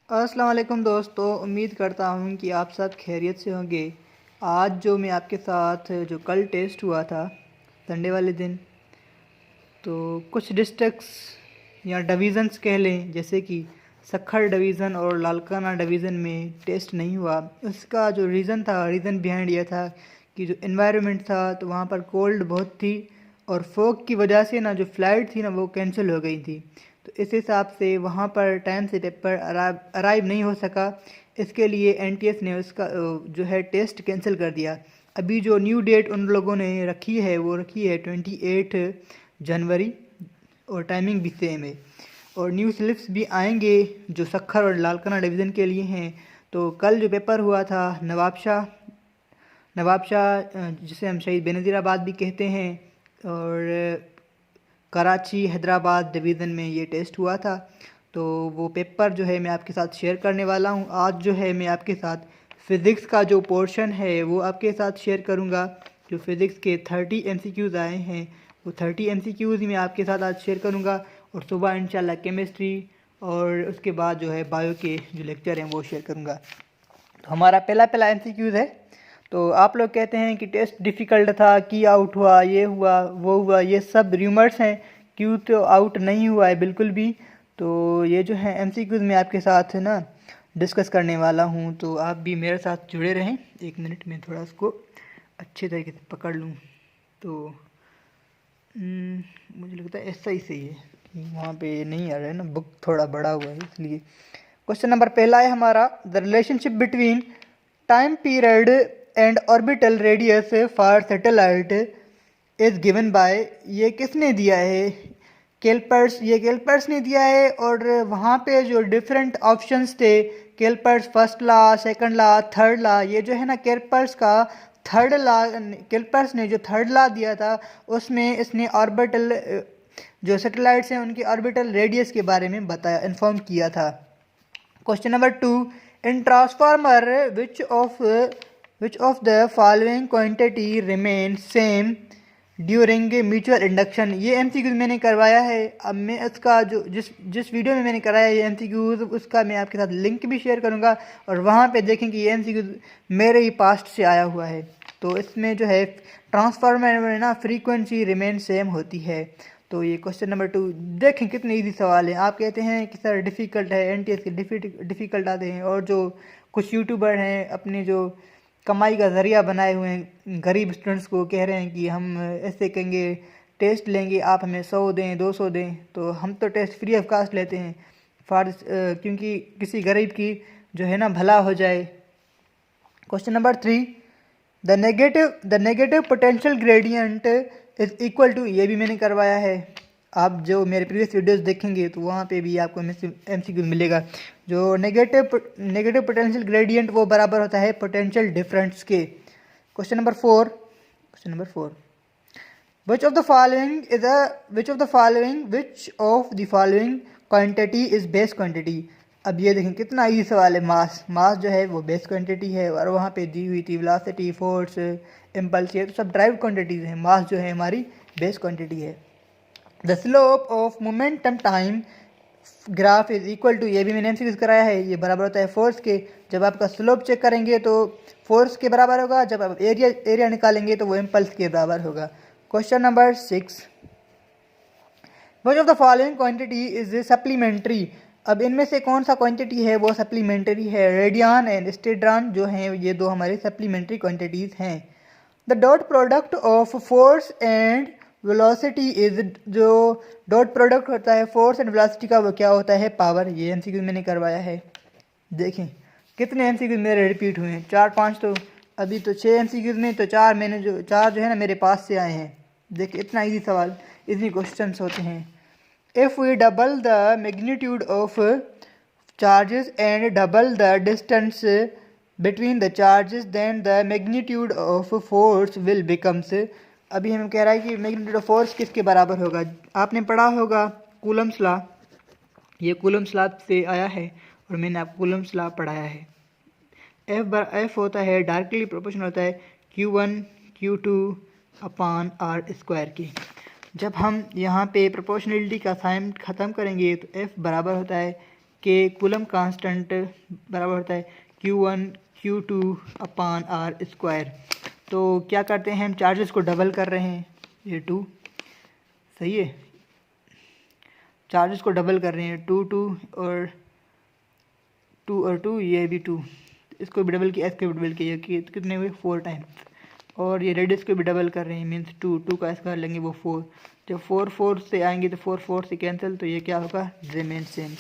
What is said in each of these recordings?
अस्सलाम वालेकुम दोस्तों, उम्मीद करता हूँ कि आप सब खैरियत से होंगे। आज जो मैं आपके साथ जो कल टेस्ट हुआ था संडे वाले दिन, तो कुछ डिस्ट्रिक्ट्स या डिवीज़न्स कह लें, जैसे कि सक्खर डिवीज़न और लालकाना डिवीज़न में टेस्ट नहीं हुआ। उसका जो रीज़न बिहाइंड ये था कि जो एनवायरनमेंट था तो वहाँ पर कोल्ड बहुत थी और फॉग की वजह से ना जो फ़्लाइट थी ना वो कैंसिल हो गई थी। तो इस हिसाब से वहाँ पर टाइम से पेपर अराइव नहीं हो सका। इसके लिए एनटीएस ने उसका जो है टेस्ट कैंसिल कर दिया। अभी जो न्यू डेट उन लोगों ने रखी है वो रखी है 28 जनवरी और टाइमिंग भी सेम है। और न्यू स्लिप्स भी आएंगे जो सक्खर और लालकाना डिवीज़न के लिए हैं। तो कल जो पेपर हुआ था नवाबशाह जिसे हम शहीद बेनज़ीराबाद भी कहते हैं, और कराची हैदराबाद डिवीज़न में ये टेस्ट हुआ था। तो वो पेपर जो है मैं आपके साथ शेयर करने वाला हूँ। आज जो है मैं आपके साथ फ़िज़िक्स का जो पोर्शन है वो आपके साथ शेयर करूँगा। जो फ़िज़िक्स के 30 एमसीक्यूज़ आए हैं वो 30 एमसीक्यूज़ ही मैं आपके साथ आज शेयर करूँगा। और सुबह इंशाल्लाह केमिस्ट्री और उसके बाद जो है बायो के जो लेक्चर हैं वो शेयर करूँगा। तो हमारा पहला एमसीक्यूज़ है। तो आप लोग कहते हैं कि टेस्ट डिफ़िकल्ट था, की आउट हुआ, ये हुआ वो हुआ, ये सब र्यूमर्स हैं। क्यू तो आउट नहीं हुआ है बिल्कुल भी। तो ये जो है एमसीक्यूज़ मैं आपके साथ ना डिस्कस करने वाला हूँ, तो आप भी मेरे साथ जुड़े रहें। एक मिनट में थोड़ा इसको अच्छे तरीके से पकड़ लूँ। तो मुझे लगता है ऐसा ही सही है, वहाँ पे नहीं आ रहा है ना, बुक थोड़ा बड़ा हुआ है इसलिए। क्वेश्चन नंबर पहला है हमारा, the relationship between time period and orbital radius for satellite is given by. ये किसने दिया है? केल्पर्स। ये केल्पर्स ने दिया है। और वहाँ पे जो डिफरेंट ऑप्शंस थे, Kepler's first law, second law, third law, ये जो है ना केल्पर्स का थर्ड लॉ, केल्पर्स ने जो थर्ड लॉ दिया था उसमें इसने ऑर्बिटल जो सैटेलाइट्स हैं उनकी ऑर्बिटल रेडियस के बारे में बताया, इन्फॉर्म किया था। Question number 2, in transformer which of the following quantity remain same during mutual induction. ये एमसीक्यूज मैंने करवाया है। अब मैं इसका जो जिस वीडियो में मैंने कराया ये एमसीक्यूज, उसका मैं आपके साथ लिंक भी शेयर करूंगा और वहाँ पे देखें कि ये एमसीक्यूज मेरे ही पास्ट से आया हुआ है। तो इसमें जो है ट्रांसफार्मर में ना फ्रीक्वेंसी रिमेन सेम होती है। तो ये क्वेश्चन नंबर 2, देखें कितने इजी सवाल हैं। आप कहते हैं कि सर डिफ़िकल्ट है, एनटीएस के डिफ़िकल्ट आते हैं, और जो कुछ यूट्यूबर हैं अपने जो कमाई का ज़रिया बनाए हुए हैं गरीब स्टूडेंट्स को कह रहे हैं कि हम ऐसे कहेंगे टेस्ट लेंगे, आप हमें 100 दें 200 दें। तो हम तो टेस्ट फ्री ऑफ कास्ट लेते हैं क्योंकि किसी गरीब की जो है ना भला हो जाए। Question number 3, the negative potential gradient is equal to. ये भी मैंने करवाया है। आप जो मेरे प्रीवियस वीडियोस देखेंगे तो वहाँ पे भी आपको एमसीक्यू मिलेगा। जो नेगेटिव पोटेंशियल ग्रेडियंट वो बराबर होता है पोटेंशियल डिफरेंस के। Question number 4, which of the following quantity is base quantity. अब ये देखें कितना इजी सवाल है। मास जो है वो बेस क्वांटिटी है, और वहाँ पे दी हुई थी वेलोसिटी, फोर्स, इम्पल्स, ये तो सब ड्राइव क्वांटिटीज़ हैं। मास जो है हमारी बेस क्वांटिटी है। The slope of momentum time graph is equal to. ये भी मैंने एमसीक्यूज कराया है। ये बराबर होता है फोर्स के। जब आपका स्लोप चेक करेंगे तो फोर्स के बराबर होगा, जब आप एरिया निकालेंगे तो वो इम्पल्स के बराबर होगा। Question number 6, which of the following quantity is supplementary. अब इनमें से कौन सा क्वांटिटी है वो सप्लीमेंट्री है? रेडियन एंड स्टेड्रॉन जो हैं ये दो हमारी सप्लीमेंट्री क्वांटिटीज़ हैं। The dot product of force and velocity is. जो डॉट प्रोडक्ट होता है फोर्स एंड वेलोसिटी का वो क्या होता है? पावर। ये एमसीक्यू मैंने करवाया है। देखें कितने एमसीक्यू मेरे रिपीट हुए हैं, 4-5। तो अभी तो 6 एमसीक्यूज में तो 4 जो है ना मेरे पास से आए हैं। देखिए इतना इजी सवाल, इजी क्वेश्चंस होते हैं। If we double the magnitude of charges and double the distance between the charges then the magnitude of force will becomes. अभी हम कह रहा है कि मैग्नीट्यूड ऑफ फोर्स किसके बराबर होगा? आपने पढ़ा होगा कूलम्स लॉ। ये कूलम्स लॉ से आया है और मैंने आपको कूलम्स लॉ पढ़ाया है। एफ होता है डायरेक्टली प्रोपोर्शनल होता है Q1 Q2 upon R square की। जब हम यहाँ पे प्रोपोर्शनलिटी का साइन ख़त्म करेंगे तो एफ बराबर होता है के कूलम कांस्टेंट बराबर होता है Q1Q2/r²। तो क्या करते हैं, हम चार्जेस को डबल कर रहे हैं, ये 2 सही है, चार्जेस को डबल कर रहे हैं, 2 और 2 ये भी 2, इसको भी डबल किया, इसको भी डबल किया, कि कितने हुए 4 टाइम्स। और ये रेडियस को भी डबल कर रहे हैं, मीन्स 2 का स्क्वायर लेंगे वो 4, जब 4 से आएंगे तो 4 से कैंसिल, तो ये क्या होगा, रिमेन सेम।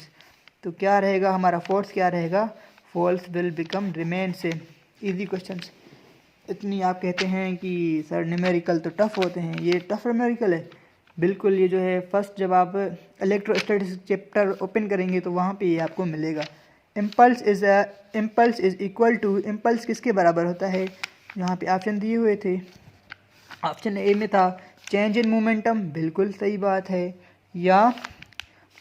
तो क्या रहेगा हमारा फोर्स, क्या रहेगा, force will become remain same. Easy question. इतनी आप कहते हैं कि सर न्यूमेरिकल तो टफ होते हैं, ये टफ न्यूमेरिकल है बिल्कुल। ये जो है फर्स्ट जब आप इलेक्ट्रोस्टैटिक्स चैप्टर ओपन करेंगे तो वहाँ पे ये आपको मिलेगा। Impulse is equal to, impulse किसके बराबर होता है, यहाँ पे ऑप्शन दिए हुए थे, ऑप्शन ए में था चेंज इन मोमेंटम, बिल्कुल सही बात है, या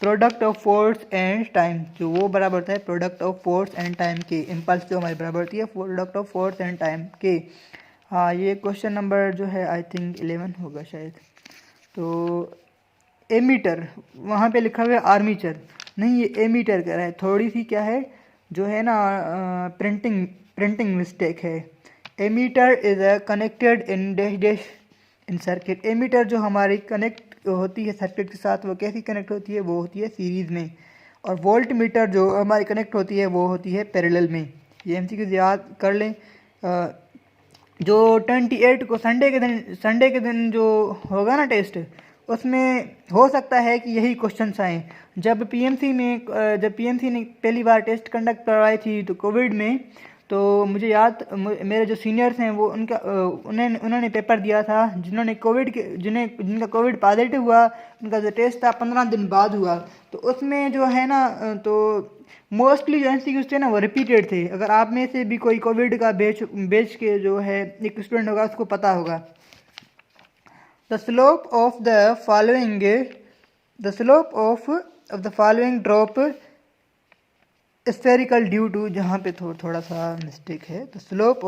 product of force and time, जो वो बराबर होता है product of force and time के। इम्पल्स जो हमारी बराबर होती है product of force and time के। हाँ, ये क्वेश्चन नंबर जो है आई थिंक 11 होगा शायद। तो एमीटर, वहाँ पे लिखा हुआ है आर्मीचर, नहीं ये एमीटर कह रहा है, थोड़ी सी क्या है जो है ना प्रिंटिंग मिस्टेक है। Ammeter is a connected in dash dash in circuit. Ammeter जो हमारी कनेक्ट होती है सर्किट के साथ, वो कैसी कनेक्ट होती है, वो होती है सीरीज़ में। और वोल्ट मीटर जो हमारी कनेक्ट होती है वो होती है पैरेलल में। ये एमसीक्यू याद कर लें। जो 28 को संडे के दिन जो होगा ना टेस्ट, उसमें हो सकता है कि यही क्वेश्चंस आए। जब पीएमसी ने पहली बार टेस्ट कंडक्ट करवाई थी तो कोविड में, तो मुझे याद, मेरे जो सीनियर्स हैं वो उन्होंने पेपर दिया था, जिनका कोविड पॉजिटिव हुआ, उनका जो टेस्ट था 15 दिन बाद हुआ। तो उसमें जो है ना, तो मोस्टली जो एमसीक्यूज थे ना वो रिपीटेड थे। अगर आप में से भी कोई कोविड का बेच के जो है एक स्टूडेंट होगा, उसको पता होगा। The slope of the following drop spherical due to, जहाँ पे थोड़ा सा मिस्टेक है, the slope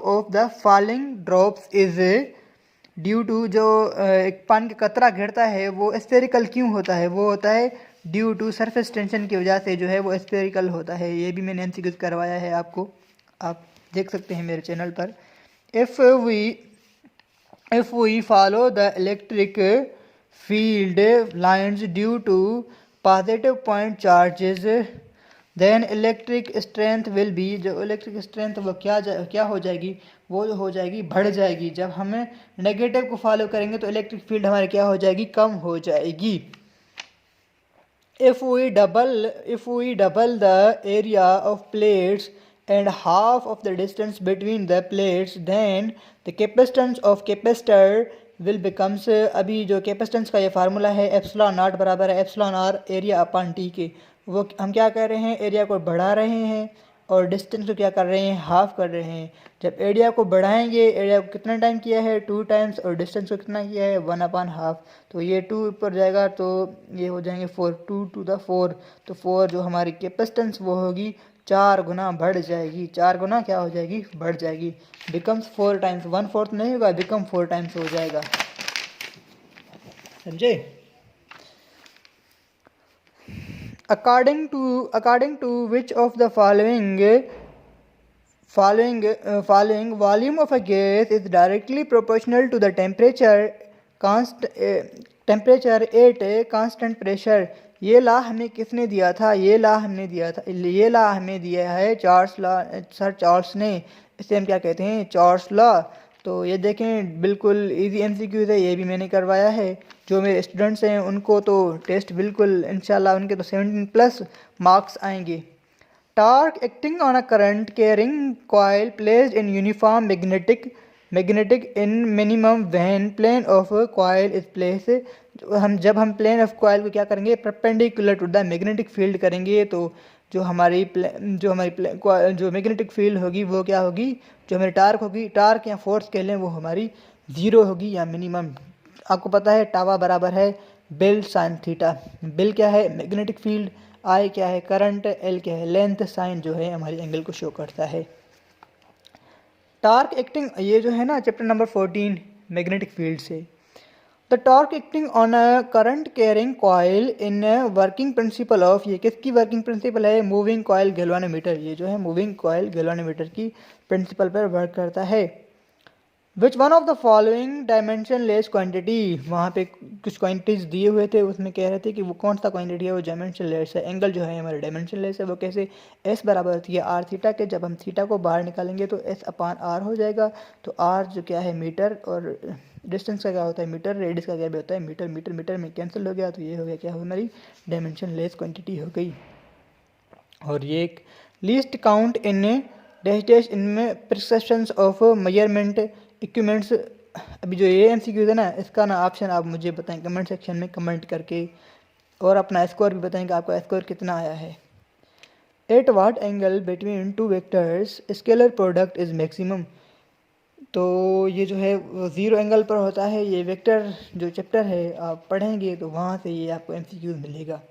of the falling drops is due to, जो एक पानी का कतरा गिरता है वो स्फेरिकल क्यों होता है, वो होता है ड्यू टू सरफेस टेंशन की वजह से जो है वो स्फेरिकल होता है। ये भी मैंने एमसीक्यूज करवाया है आपको, आप देख सकते हैं मेरे चैनल पर। If we follow the electric field lines due to positive point charges, then electric strength will be, जो इलेक्ट्रिक स्ट्रेंथ वो क्या हो जाएगी, वो हो जाएगी, बढ़ जाएगी। जब हमें नेगेटिव को फॉलो करेंगे तो इलेक्ट्रिक फील्ड हमारी क्या हो जाएगी, कम हो जाएगी। if we double the area of plates and half of the distance between the plates, then the capacitance of capacitor will becomes, अभी जो कैपेसिटेंस का ये फार्मूला है एप्सिलॉन नॉट बराबर है epsilon R area upon T के। वो हम क्या कर रहे हैं, एरिया को बढ़ा रहे हैं और डिस्टेंस को क्या कर रहे हैं, हाफ कर रहे हैं। जब एरिया को बढ़ाएंगे, एरिया को कितना टाइम किया है 2 टाइम्स, और डिस्टेंस को कितना किया है 1/2। तो ये 2 ऊपर जाएगा तो ये हो जाएंगे 4, 2 to the 4। तो 4 जो हमारी कैपेसिटेंस वो होगी 4 गुना बढ़ जाएगी, 4 गुना क्या हो जाएगी, बढ़ जाएगी। बिकम्स 4 टाइम्स, 1/4 नहीं होगा, बिकम 4 टाइम्स हो जाएगा, समझे। According to which of the following volume of a gas is directly proportional to the temperature at a constant pressure। ये ला हमें किसने दिया था, ये ला हमें दिया है सर चार्ल्स ने। इसे हम क्या कहते हैं, चार्ल्स लॉ। तो ये देखें बिल्कुल इजी एमसीक्यूज है, ये भी मैंने करवाया है। जो मेरे स्टूडेंट्स हैं उनको तो टेस्ट बिल्कुल इंशाल्लाह उनके तो 17+ मार्क्स आएंगे। Torque acting on a current carrying coil placed in uniform magnetic in minimum when plane of coil is placed। जब हम प्लेन ऑफ कॉइल को क्या करेंगे, perpendicular to the magnetic field करेंगे, तो जो मैग्नेटिक फील्ड होगी वो क्या होगी, जो हमारी टार्क या फोर्स कह लें, वो हमारी 0 होगी या मिनिमम। आपको पता है टावा बराबर है बेल साइन थीटा। बेल क्या है, मैग्नेटिक फील्ड, आई क्या है, करंट, एल क्या है, लेंथ, साइन जो है हमारी एंगल को शो करता है। टार्क एक्टिंग, ये जो है ना चैप्टर नंबर 14 मैग्नेटिक फील्ड से। The torque acting on a current carrying coil in working principle of, ये किसकी वर्किंग प्रिंसिपल है? Moving coil galvanometer. ये जो है मूविंग कॉइल गैल्वानोमीटर की प्रिंसिपल पर वर्क करता है। Which one of the following dimension less quantity, वहाँ पे कुछ क्वान्टिटीज दिए हुए थे, उसमें कह रहे थे कि वो कौन सा क्वान्टिटी है वो डायमेंशन लेस है। एंगल जो है हमारा डायमेंशन लेस है, वो कैसे? एस बराबर होती है आर थीटा के, जब हम थीटा को बाहर निकालेंगे तो एस अपान आर हो जाएगा। तो आर जो क्या है मीटर, और डिस्टेंस का क्या होता है मीटर, रेडियस का क्या भी होता है मीटर। मीटर मीटर में कैंसिल हो गया, तो ये हो गया क्या, हमारी डायमेंशन लेस क्वान्टिटी हो गई। और ये एक least count in dash dash इनमें प्रिस्क्रिप्शंस ऑफ मेजरमेंट इक्विपमेंट्स। अभी जो ये एमसीक्यूज है ना, इसका ना ऑप्शन आप मुझे बताएं कमेंट सेक्शन में कमेंट करके, और अपना स्कोर भी बताएं कि आपका स्कोर कितना आया है। At what angle between two vectors scalar product is maximum. तो ये जो है 0 एंगल पर होता है। ये वेक्टर जो चैप्टर है आप पढ़ेंगे तो वहाँ से ये आपको एमसीक्यूज मिलेगा।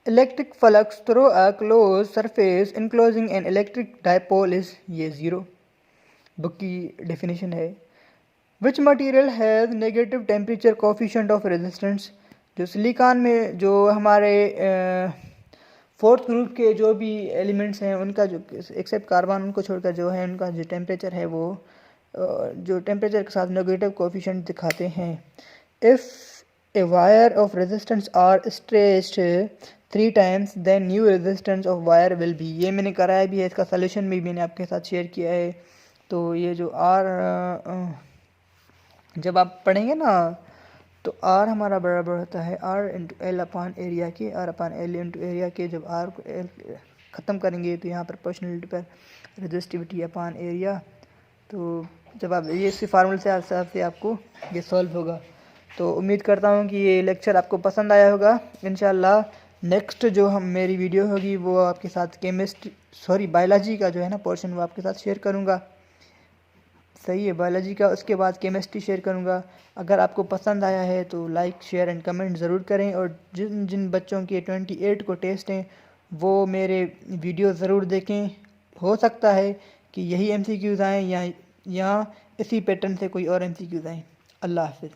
Electric flux through a close surface enclosing an electric dipole is, ये 0 बुक की डेफिनेशन है। Which material has negative temperature coefficient of resistance. जो सिलिकॉन में जो हमारे फोर्थ ग्रुप के जो भी एलिमेंट्स हैं उनका जो एक्सेप्ट कार्बन उनको छोड़कर जो है उनका जो टेम्परेचर है वो जो टेम्परेचर के साथ नेगेटिव कोफिशिएंट दिखाते हैं। If a wire of resistance R stretched 3 times then new resistance of wire will be, ये मैंने कराया भी है, इसका सोल्यूशन भी मैंने आपके साथ शेयर किया है। तो ये जो आर जब आप पढ़ेंगे ना तो आर हमारा बराबर होता है R into L upon area के, R upon L into area के। जब आर को एल ख़त्म करेंगे तो यहाँ प्रोपोर्शनलिटी पर रेजिस्टिविटी अपान एरिया। तो जब आप ये इसी फार्मूले से हिसाब से आपको ये सॉल्व होगा। तो उम्मीद करता हूँ कि ये लेक्चर आपको पसंद आया होगा। इंशाल्लाह नेक्स्ट जो हम मेरी वीडियो होगी वो आपके साथ बायोलॉजी का जो है ना पोर्शन वो आपके साथ शेयर करूँगा। सही है, बायोलॉजी का, उसके बाद केमिस्ट्री शेयर करूँगा। अगर आपको पसंद आया है तो लाइक शेयर एंड कमेंट ज़रूर करें, और जिन जिन बच्चों के 28 को टेस्ट हैं वो मेरे वीडियो ज़रूर देखें। हो सकता है कि यही एमसीक्यूज़ आएँ या इसी पैटर्न से कोई और एमसीक्यूज़ आएँ। अल्लाह हाफ़िज़।